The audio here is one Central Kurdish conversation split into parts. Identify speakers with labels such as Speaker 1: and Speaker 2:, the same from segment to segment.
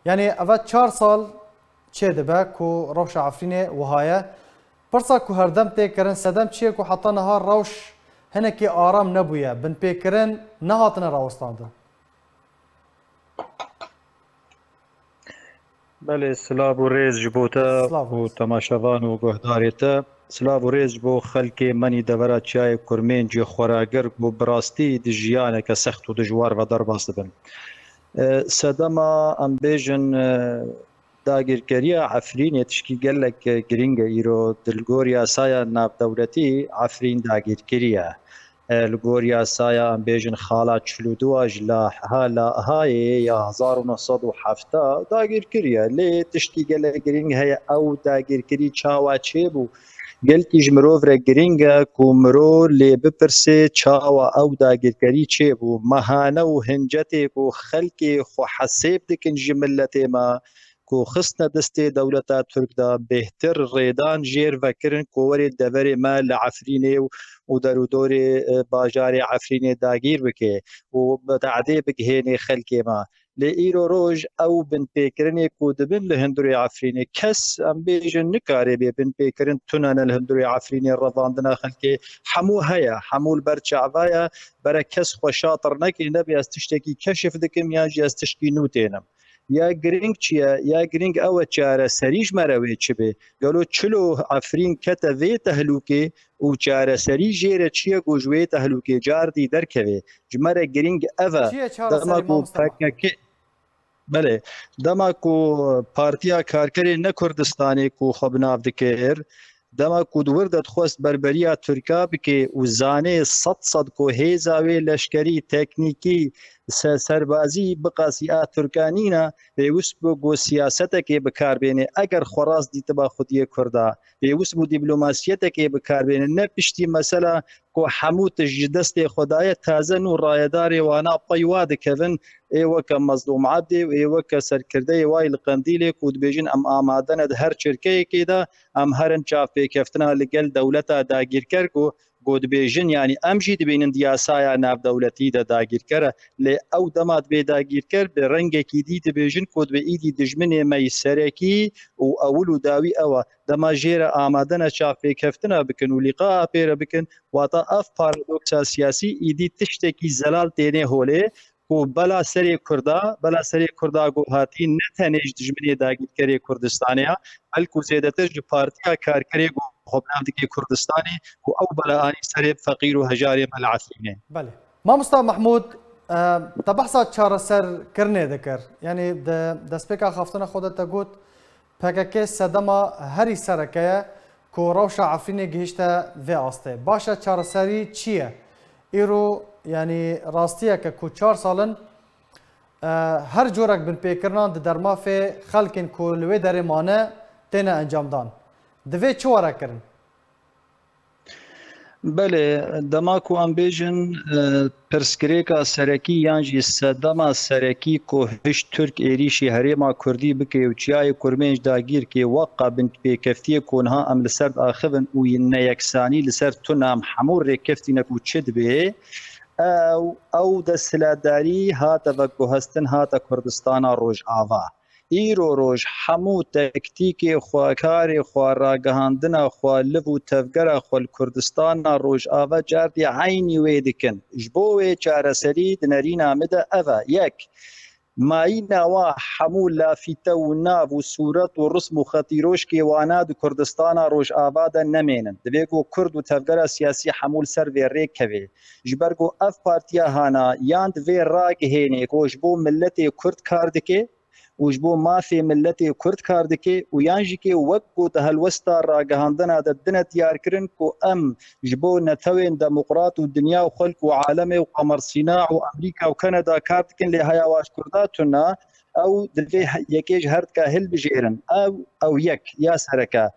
Speaker 1: يعني أفا 4 سال چه دبا كو روش عفرينه وهايا برسا كو هردم تيكرن سدم چه كو حتى نهار روش هنكي آرام نبويا بن بيكرن نهاتنا راوستانده.
Speaker 2: بله سلاف و ریز جبوتا و تماشاوان و گهداریتا سلاف و ریز بو خلکی منی دورا چای کرمین جی خوراگر بو براستی دی جیانه که سخت و دجوار و در باست بن. سدما ام بیجن داگیرکریا عفرین تشکی گلک گرینگ ایرو دلگوریا سایا ناف دولتی عفرین داگیرکریا. لگوریا سایا ام بیجن خالا چلودو اجلا حالا های یا 1907 داگیرکریا لی تشکی گلک گرینگ های او داگیرکری چاوا چه بو گلتی جمرو ور گرینگا کومرو لی بپرسه چاوا او داگیرکری چه بو مهانه و هنجته کو خلکی خو حسیب دکن جملته ما کو خصنا دسته دولتا ترک دا بهتر ریدان جیر وکرن کووری دور ما لعفرینه و درودور باجار عفرینه داگیر بکه و بتعدی بگهینه خلکی ما لئیرو روج او بن پیکرنی کو دبن لهندوری عفرینه کس ام بیجن نکاره بی بن پیکرن تونان لهندوری عفرینه رضاندنا خلکی حمو هيا حمول برچعوایا برا کس خو شاطر نکی نبی از تشتکی کشف دکم یا جی از تشکی نوتینم یا گرینگ چیه یا گرینگ او چاره سریج مروی چه به گلو چلو عفرین کتا وی تهلوکه و چاره سری جیره چیه گوجوی تهلوکه جار دی درکوه جمره گرینگ اوه دماکو پاکه بله دماکو پارتیا کارکری نه کردستانی کو خبناف دکر دماکو دوردت خواست بربریا ترکا بکه و زانه صد کو هیزاوی لشکری تکنیکی سربازی بقاسی ترکانینا پیوست بو سیاست که بکار بینه اگر خراس دیت با خودی کردا پیوست بو دیپلماسیت که بکار بینه نه پشتی مثلا کو حموت جدست خدای تازه نو رایدار وانا پیواد کون ایوه که مظلوم عبدی و ایوه که سرکرده وای القندیل کود بیجن ام آمادن هر شرکه که دا ام هرن چاف پیکفتنا لگل دولتا داگیر کرکو گود بیجن یعنی امجی دبینن دیاسایا ناف دولتی دا داگیر کره لی او دمات بی داگیر کر به رنگ کی دی بیجن کود به ایدی دجمن میسرکی و اولو داوی او دما جیر آمادن چاف پیکفتنا بکن و لقاء پیر بکن واتا اف پارادوکسا سیاسی ایدی تشتکی زلال تینه هوله کو بلا سری کردا گو هاتی نتنیج دجمنی داگیر کری کردستانیا بلکو زیادتر جو پارتیا کار کری گو خب نافدکی کردستانی کو او بلا آنی سری فقیر و هجاری ملعفینه.
Speaker 1: بله. ما مصطفى محمود تبحثا چار سر کرنه دکر یعنی دسپیکا خفتنا خودتا گوت پکک صدما هری سرکه کو روشا عفرینه گهشتا و آسته باشا چار سری چیه؟ ایرو يعني راستيه كو 4 سالن هر جورك بن بيكرنان در ما في خلقن كل در مانه تنا انجام دان دوی چوارا کرن
Speaker 2: بله دماکو ام بیجن پرسکریکا سرکی یانجی صدما سرکی کو هش ترک ایریشی هریما کردی بکی و چیای کرمنج داگیر که وقع بنت پیکفتی کونها ام لسر آخفن و یکسانی لسر تنام حمور ریکفتی نکو چد به او د سلاداری هات و گوهستن هات کردستان روج آوا ایرو روج حمو تکتیک خواکار خواراگهاندن خوالف و تفگر خوال کردستان روج آوا جاردی عینی ویدکن جبوه چارسری دنرین آمده اوه یک ماینا و حمو لافیته و ناو و صورت و رسم و خطیروش که واناد کردستان روش آباد نمینن دویگو کرد و تفگر سیاسی حمول سر وی ریک کوی جبرگو اف پارتیا هانا یاند وی راگ هینه کوش بو ملت کرد کاردکه وجبو مافی ملت کرد کاردکه و یانجی که وقو تهلوستا راگهاندن د دنه تیار کرن کو ام جبو نتوین دموکرات و دنیا و خلق و عالم و قمر صناع و امریکا و کانادا کاردکن لی هیاواش کرداتنا او دلوی یکیج هرد که هل بجیرن او یک یا سرکا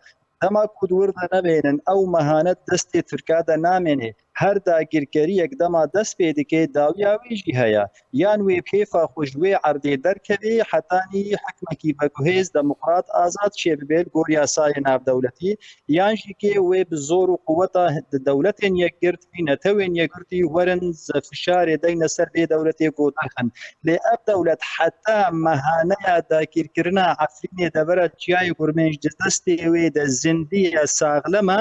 Speaker 2: اما کود ورده نبینن او مهانت دست ترکادا نامینه هەر داگیرکەریەک دەما دەست پێ دەکەێت داویاویژی هەیە یان وێ کێفا خوشوێ عەردێ دەرکەوێ حەتانی حکمێکی بەگوهێز دەموقرات ئازاد چێ ببێت گۆر یاسایە ناودەوڵەتی یانژیکێ وێ بزۆر و قووەتە دەوڵەتێن یەکگرت نەتەوێن یەکگرتی وەرن فشارێ دەینە سەر بێ دەوڵەتێ گۆدەخن لێ ئەب دەوڵەت حتا مەهانەیە داگیرکردنا عەفرینێ دەبەرە چیای گورمێنج دەستێ وێ دە زیندیە ساغلەمە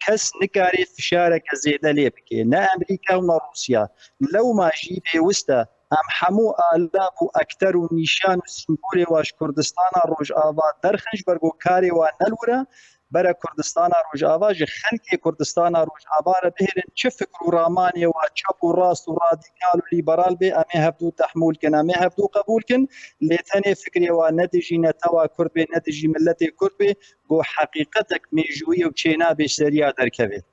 Speaker 2: کەس نکارێت فشارێکە زێدە لێ بکێ نە ئەمریکا و نە رووسیا لەو ماژی پێویستە ئەم هەموو ئالاب و ئەکتەر و نیشان و سیمبۆلێ واش کوردستانە ڕۆژئاوا دەرخنج بەرگۆ کارێ وا نەلورە بەرە کوردستانە ڕۆژئاوا ژە خەلکی کوردستانە ڕۆژئاوارە بهێرن چ فکر و ڕامانێەوە چەپ و ڕاست و ڕادیکال و لیبەرال بێ ئەمێ هەبدوو تەحمولکن ئەمێ هەبدوو قبولکن لێتەنێ فکرێەوە نەدژی نەتەوا کورد بێ نەدژی ملەتێ کورد بێ بۆ حەقیقەتێک مێژووی و چێنا بێ سەریا دەرکەوێت